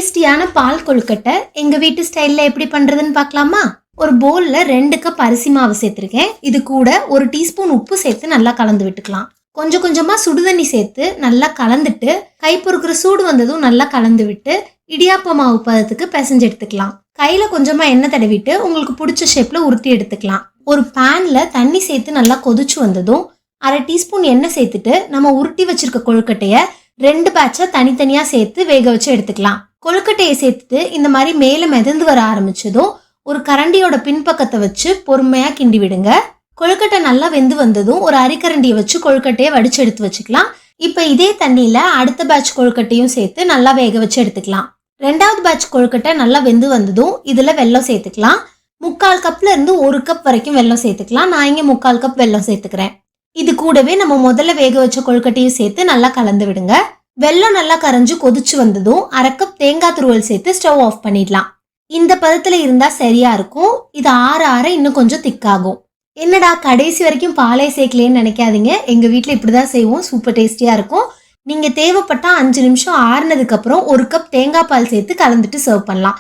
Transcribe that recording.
டேஸ்டியான பால் கொழுக்கட்டை எங்க வீட்டு ஸ்டைல்ல எப்படி பண்றதுன்னு பார்க்கலாமா? ஒரு பவுல்ல 2 கப் அரிசி மாவு சேர்த்திருக்கேன். இது கூட 1 டீஸ்பூன் உப்பு சேர்த்து நல்லா கலந்து விட்டுக்கலாம். கொஞ்சம் கொஞ்சமா சுடுதண்ணி சேர்த்து நல்லா கலந்துட்டு கை பொறுக்கிற சூடு வந்ததும் நல்லா கலந்து விட்டு இடியாப்ப மாவு பதத்துக்கு பிசைஞ்சு எடுத்துக்கலாம். கையில கொஞ்சமா எண்ணெய் தடவிட்டு உங்களுக்கு பிடிச்ச ஷேப்ல உருட்டி எடுத்துக்கலாம். ஒரு பேன்ல தண்ணி சேர்த்து நல்லா கொதிச்சு வந்ததும் 1/2 டீஸ்பூன் எண்ணெய் சேர்த்துட்டு நம்ம உருட்டி வச்சிருக்க கொழுக்கட்டைய 2 பேட்சா தனித்தனியா சேர்த்து வேக வச்சு எடுத்துக்கலாம். கொழுக்கட்டையை சேர்த்துட்டு இந்த மாதிரி மேல மிதந்து வர ஆரம்பிச்சதும் ஒரு கரண்டியோட பின்பக்கத்தை வச்சு பொறுமையா கிண்டி விடுங்க. கொழுக்கட்டை நல்லா வெந்து வந்ததும் ஒரு அரிக்கரண்டியை வச்சு கொழுக்கட்டையை வடிச்சு எடுத்து வச்சுக்கலாம். இப்ப இதே தண்ணியில அடுத்த பேட்ச் கொழுக்கட்டையும் சேர்த்து நல்லா வேக வச்சு எடுத்துக்கலாம். 2வது பேட்ச் கொழுக்கட்டை நல்லா வெந்து வந்ததும் இதுல வெல்லம் சேர்த்துக்கலாம். 3/4 கப்ல இருந்து 1 கப் வரைக்கும் வெல்லம் சேர்த்துக்கலாம். நான் இங்க 3/4 கப் வெல்லம் சேர்த்துக்கிறேன். இது கூடவே நம்ம முதல்ல வேக வச்ச கொழுக்கட்டையும் சேர்த்து நல்லா கலந்து விடுங்க. வெல்லம் நல்லா கரைஞ்சு கொதிச்சு வந்ததும் 1/2 கப் தேங்காய் துருவல் சேர்த்து ஸ்டவ் ஆஃப் பண்ணிடலாம். இந்த பதத்துல இருந்தா சரியா இருக்கும். இது ஆற ஆற இன்னும் கொஞ்சம் திக்காகும். என்னடா கடைசி வரைக்கும் பாலே சேர்க்கலேன்னு நினைக்காதீங்க. எங்க வீட்டுல இப்படிதான் செய்வோம். சூப்பர் டேஸ்டியா இருக்கும். நீங்க தேவைப்பட்டா 5 நிமிஷம் ஆறுனதுக்கு அப்புறம் 1 கப் தேங்காய் பால் சேர்த்து கலந்துட்டு சர்வ் பண்ணலாம்.